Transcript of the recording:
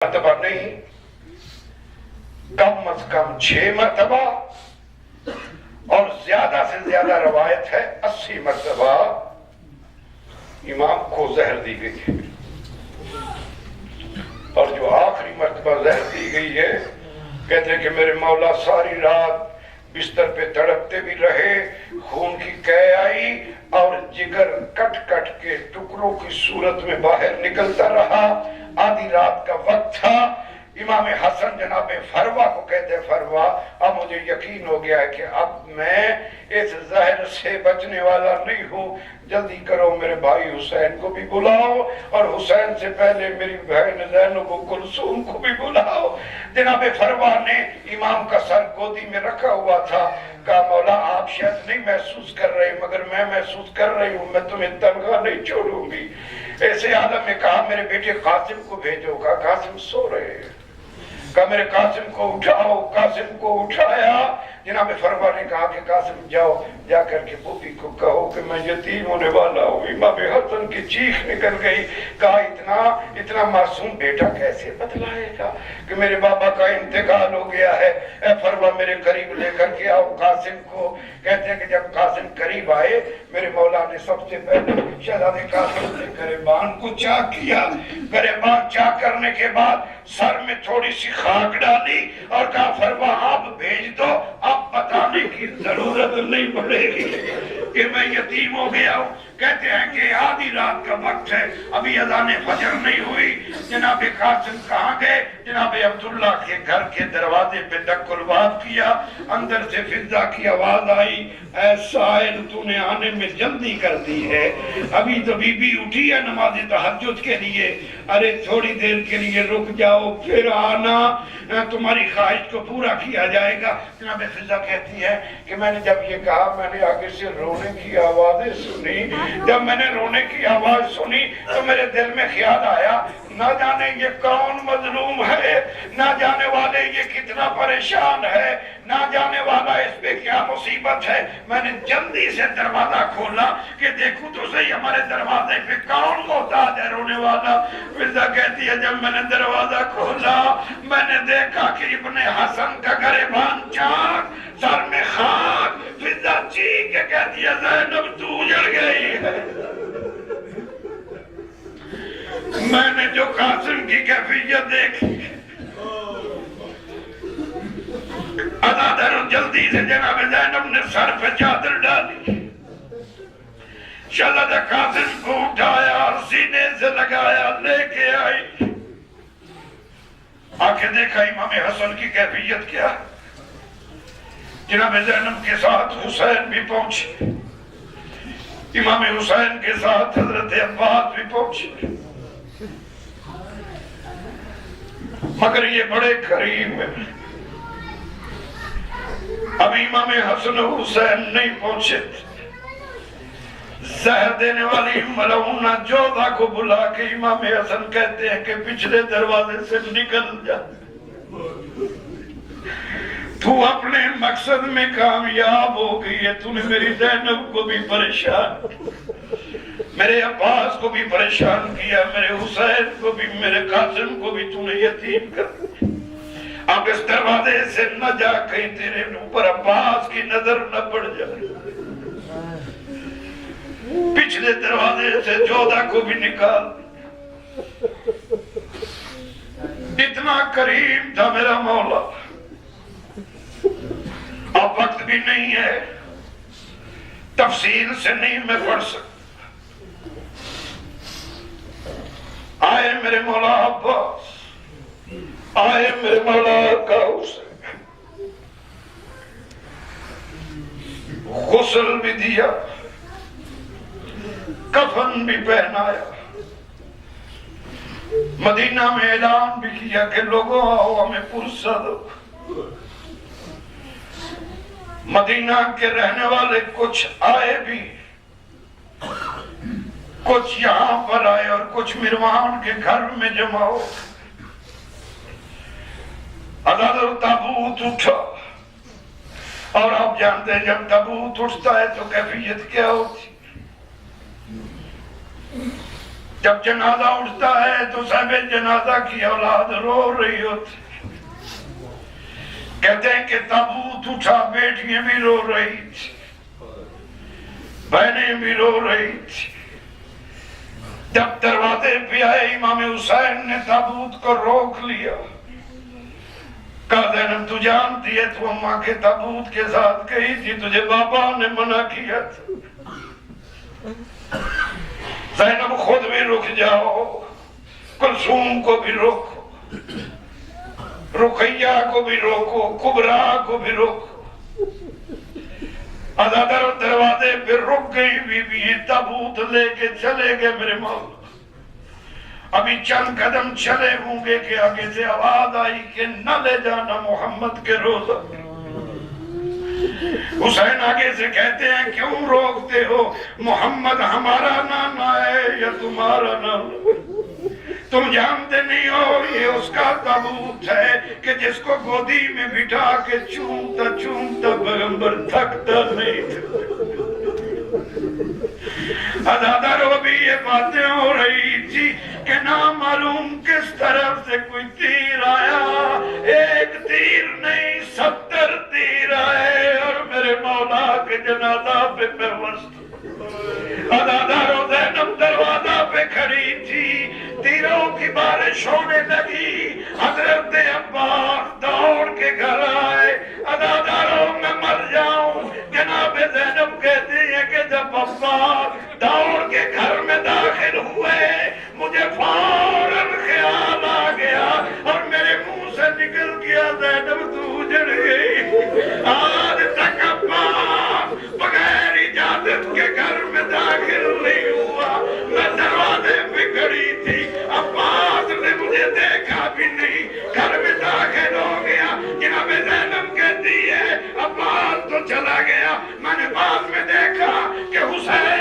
مرتبہ نہیں، کم از کم 6 مرتبہ، اور زیادہ سے زیادہ روایت ہے 80 مرتبہ امام کو زہر دی گئی ہے۔ اور جو آخری مرتبہ زہر دی گئی ہے، کہتے ہیں کہ میرے مولا ساری رات بستر پہ تڑپتے بھی رہے، خون کی قے آئی اور جگر کٹ کٹ کے ٹکڑوں کی صورت میں باہر نکلتا رہا۔ آدھی رات کا وقت تھا، امام حسن جناب فروا کو کہتے ہیں فروا اب مجھے یقین ہو گیا ہے کہ اب میں اس زہر سے بچنے والا نہیں ہوں، جلدی کرو میرے بھائی حسین کو بھی بلاؤ اور حسین سے پہلے میری بہن زینب و کلثوم کو بھی بلاؤ۔ جناب فروا نے امام کا سر گودی میں رکھا ہوا تھا، کہا مولا آپ شاید نہیں محسوس کر رہے مگر میں محسوس کر رہی ہوں، میں تمہیں تنہا نہیں چھوڑوں گی۔ ایسے عالم میں کہا میرے بیٹے قاسم کو بھیجو، کہا قاسم سو رہے ہیں، کہا میرے قاسم کو اٹھاؤ، قاسم کو اٹھایا۔ جناب فروا نے کہا کہ قاسم جاؤ، جا کر کے پوپی کو کہو کہ میں یتیم ہونے والا ہوں۔ امام حسن کی چیخ نکل گئی، کہا اتنا معصوم بیٹا کیسے بتلائے گا کہ میرے بابا کا انتقال ہو گیا ہے۔ اے فروا میرے قریب لے کر کے آؤ قاسم کو۔ کہتے ہیں کہ جب قاسم قریب آئے، میرے مولا نے سب سے پہلے شہزادے قاسم سے گریبان کو چاک کیا۔ گریبان چاک کرنے کے بعد سر میں تھوڑی سی خاک ڈالی اور کہا فروا آپ بھیج دو، اب بتانے کی ضرورت نہیں پڑے گی کہ میں یتیم ہو گیا ہوں۔ کہتے ہیں کہ آدھی رات کا وقت ہے، ابھی اذان فجر نہیں ہوئی۔ جناب قاسم کہاں گئے؟ جناب عبداللہ کے گھر کے دروازے پہ دق الباب کیا، اندر سے فضا کی آواز آئی، اے سائل تو نے آنے میں جلدی کر دی ہے، ابھی تو بی بی اٹھی ہے نماز تہجد کے لیے، ارے تھوڑی دیر کے لیے رک جاؤ پھر آنا، تمہاری خواہش کو پورا کیا جائے گا۔ جناب فضا کہتی ہے کہ میں نے جب یہ کہا میں نے آگے سے رونے کی آوازیں سنی، جب میں نے رونے کی آواز سنی تو میرے دل میں خیال آیا نہ جانے یہ کون مظلوم ہے، نہ جانے والے یہ کتنا پریشان ہے، نہ جانے والا اس پہ کیا مصیبت ہے۔ میں نے جلدی سے دروازہ کھولا کہ دیکھوں تو صحیح ہمارے دروازے پہ کون محتاج ہے رونے والا۔ فضا کہتی ہے جب میں نے دروازہ کھولا میں نے دیکھا کہ ابن حسن کا گریبان چاک، سر میں خاک۔ فضا چیخ کے کہتی ہے زینب تو اجڑ گئی ہے۔ میں نے جو قاسم کی کیفیت دیکھی، ازادر جلدی سے جناب زینب نے سر پہ چادر ڈالی، شہزادہ قاسم کو اٹھایا اور سینے سے لگایا، لے کے آئی۔ آ کے دیکھا امام حسن کی کیفیت کیا، جناب زینب کے ساتھ حسین بھی پہنچے، امام حسین کے ساتھ حضرت عباس بھی پہنچے، مگر یہ بڑے قریب ہیں۔ ابھی امام حسن و حسین نہیں پہنچے تھے، زہر دینے والی ملعونہ جوزہ کو بلا کے امام حسن کہتے ہیں کہ پچھلے دروازے سے نکل جا، تو اپنے مقصد میں کامیاب ہو گئی ہے، تو نے میری زینب کو بھی پریشان، میرے عباس کو بھی پریشان کیا، میرے حسین کو بھی، میرے قاسم کو بھی تو نے یتیم کر دیا۔ اب اس دروازے سے نہ جا، کہیں تیرے اوپر عباس کی نظر نہ پڑ جائے۔ پچھلے دروازے سے جوزہ کو بھی نکال، اتنا قریب تھا میرا مولا۔ اب وقت بھی نہیں ہے، تفصیل سے نہیں میں پڑھ سکتا۔ آئے میرے مولا عباس، آئے میرے مولا کا حسین، غسل بھی دیا، کفن بھی پہنایا، مدینہ میں اعلان بھی کیا کہ لوگوں آؤ ہمیں پرسہ دو۔ مدینہ کے رہنے والے کچھ آئے بھی، کچھ یہاں پر آئے اور کچھ مروان کے گھر میں جمع ہو۔ عدالت تابوت اٹھا، اور آپ جانتے ہیں جب تابوت اٹھتا ہے تو کیفیت کیا ہوتی، جب جنازہ اٹھتا ہے تو صاحب جنازہ کی اولاد رو رہی ہوتی، کہتے ہیں کہ تابوت اٹھا، بیٹیاں بھی رو رہی تھی، بہنیں بھی رو رہی تھی۔ جب دروازے پہ آئے امام حسین نے تابوت کو روک لیا، کہا زینب تو جانتی ہے تو اماں کے تابوت کے ساتھ گئی تھی، تجھے بابا نے منع کیا تھا، زینب خود بھی رک جاؤ، کلثوم کو بھی روکو، رقیہ کو بھی روکو، کبرا کو بھی روکو۔ عزادر دروازے پہ رک گئی، بی بی تابوت لے کے چلے گئے میرے مولا۔ ابھی چند قدم چلے ہوں گے کہ آگے سے آواز آئی کہ نہ لے جانا محمد کے روزہ۔ حسین آگے سے کہتے ہیں کیوں روکتے ہو؟ محمد ہمارا نام ہے یا تمہارا نام؟ تم جانتے نہیں ہو یہ اس کا تابوت ہے کہ جس کو گودی میں بٹھا کے چومتا چومتا پیغمبر تھکتا نہیں تھا۔ عزاداروں بھی یہ باتیں ہو رہی تھی کہ نامعلوم کس طرف سے کوئی تیر آیا، ایک تیر نہیں 70 تیر آئے اور میرے مولا کے جنازہ پہ پیوست۔ عزاداروں زینب دروازہ پہ کھڑی تھی، تیروں کی بارش ہونے لگی، حضرت عباس دوڑ کے گھر آئے، عزاداروں میں مر جاؤں۔ جناب زینب کہتی ہے کہ جب عباس دوڑ کے گھر میں داخل ہوئے، مجھے فوراً خیال آ گیا اور میرے منہ سے نکل گیا زینب تو اجڑ گئی۔ آج تک عباس بغیر اجازت کے گھر میں داخل نہیں ہوا، میں دروازے پہ کھڑی تھی، عباس نے مجھے دیکھا بھی نہیں، گھر میں داخل ہو گیا۔ جناب زینب کہتی ہے عباس تو چلا گیا، میں نے بعد میں دیکھا کہ حسین